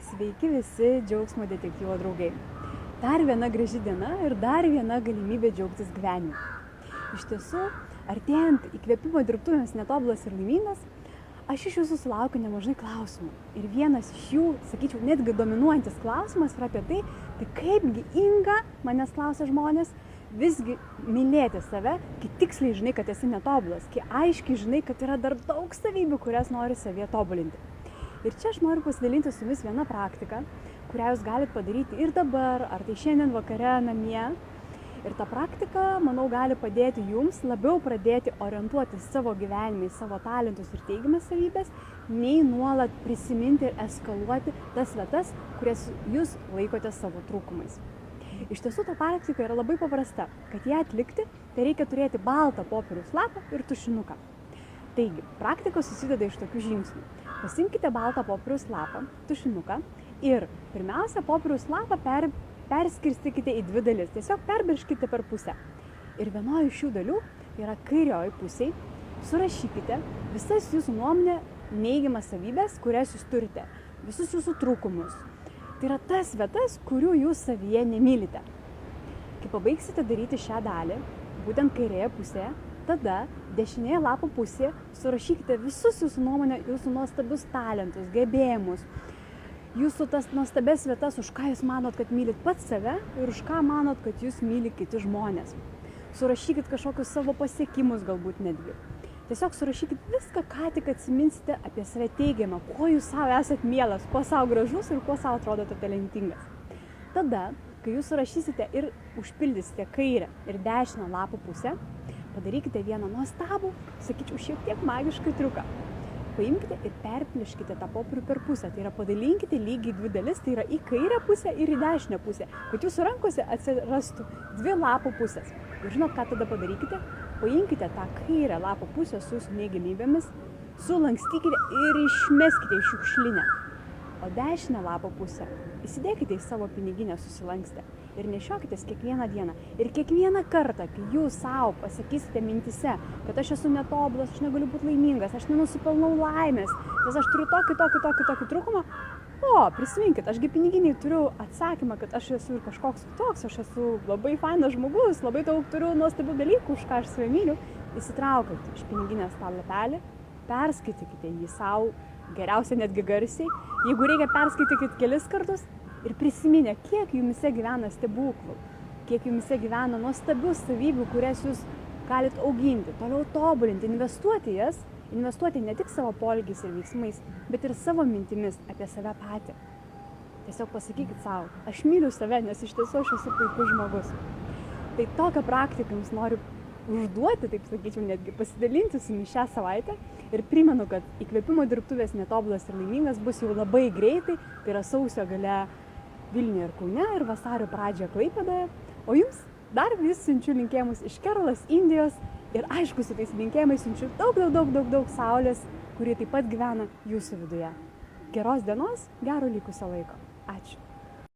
Sveiki visi džiaugsmo detektyvo draugai. Dar viena graži diena ir dar viena galimybė džiaugtis gyvenimu. Iš tiesų, artėjant įkvėpimo dirbtuvėms netobulas ir laimingas, aš iš jūsų sulaukiu nemažai klausimų. Ir vienas iš jų, sakyčiau, netgi dominuojantis klausimas yra apie tai kaipgi Inga, manęs klausia žmonės, visgi mylėti save, kai tiksliai žinai, kad esi netobulas, kai aiškiai žinai, kad yra dar daug savybių, kurias nori savyje tobulinti. Ir čia aš noriu pasidalinti su jumis vieną praktiką, kurią jūs galite padaryti ir dabar, ar tai šiandien vakare namie. Ir ta praktika, manau, gali padėti jums labiau pradėti orientuoti savo gyvenimą į savo talentus ir teigiamas savybės, nei nuolat prisiminti ir eskaluoti tas vietas, kurias jūs laikote savo trūkumais. Iš tiesų, ta praktika yra labai paprasta. Kad ją atlikti, tai reikia turėti baltą popieriaus lapą ir tušinuką. Taigi, praktika susideda iš tokių žingsnių. Pasimkite baltą popieriaus lapą, tušinuką ir pirmiausia, popieriaus lapą perskirstykite į dvi dalis. Tiesiog perbraižkite per pusę. Ir vienoje iš šių dalių, tai yra kairioji pusėje, surašykite visas jūsų nuomonė neigiamas savybės, kurias jūs turite. Visus jūsų trūkumus. Tai yra tas vietas, kurių jūs savyje nemylite. Kai pabaigsite daryti šią dalį, būtent kairėje pusėje, tada dešinėje lapo pusėje surašykite visus jūsų nuomonę, jūsų nuostabius talentus, gebėjimus, jūsų tas nuostabes vietas, už ką jūs manot, kad mylit pats save ir už ką manot, kad jūs myli kiti žmonės. Surašykit kažkokius savo pasiekimus galbūt netgi. Tiesiog surašykit viską, ką tik atsiminsite apie save teigiamą, kuo jūs savo esat mielas, kuo savo gražus ir kuo savo atrodote talentingas. Tada, kai jūs surašysite ir užpildysite kairę ir dešinę lapo pusę, padarykite vieną nuostabų, sakyčiau, šiek tiek magišką triuką. Paimkite ir perplėškite tą popierių per pusę. Tai yra padalinkite lygiai dvi dalis, tai yra į kairę pusę ir į dešinę pusę, kad jūsų rankose atsirastų dvi lapo pusės. Ir žinot, ką tada padarykite? Paimkite tą kairę lapo pusę su jūsų neigiamybėmis, sulankstykite ir išmeskite į šiukšlinę. O dešinę lapo pusę įsidėkite į savo piniginę susilankstę ir nešiokitės kiekvieną dieną. Ir kiekvieną kartą, kai jūs savo pasakysite mintise, kad aš esu netobulas, aš negaliu būti laimingas, aš nenusipelnau laimės, nes aš turiu tokį trūkumą, prisiminkit, ašgi piniginiai turiu atsakymą, kad aš esu ir kažkoks kitoks, aš esu labai fainas žmogus, labai daug turiu nuostabių dalykų, už ką aš save myliu. Įsitraukite iš piniginės tą lapelį, perskaitykite jį savo, geriausia netgi garsiai. Jeigu reikia, perskaitykit kelis kartus ir prisiminę, kiek jumise gyvena stebuklų, kiek jumise gyvena nuostabių savybių, kurias jūs galite auginti, toliau tobulinti, investuoti jas, investuoti ne tik savo poelgiais ir veiksmais, bet ir savo mintimis apie save patį. Tiesiog pasakykit savo, aš myliu save, nes iš tiesų aš esu puikus žmogus. Tai tokią praktiką jums noriu užduoti, taip sakyčiau, netgi pasidalinti su jumis šią savaitę. Ir primenu, kad įkvėpimo dirbtuvės netobulas ir laimingas bus jau labai greitai, tai yra sausio gale Vilniuje ir Kaune ir vasario pradžioje Klaipėdoje. O jums dar vis siunčiu linkėjimus iš Keralos, Indijos ir aišku, su tais linkėjimais siunčiu daug saulės, kuri taip pat gyvena jūsų viduje. Geros dienos, gero likusio laiko. Ačiū.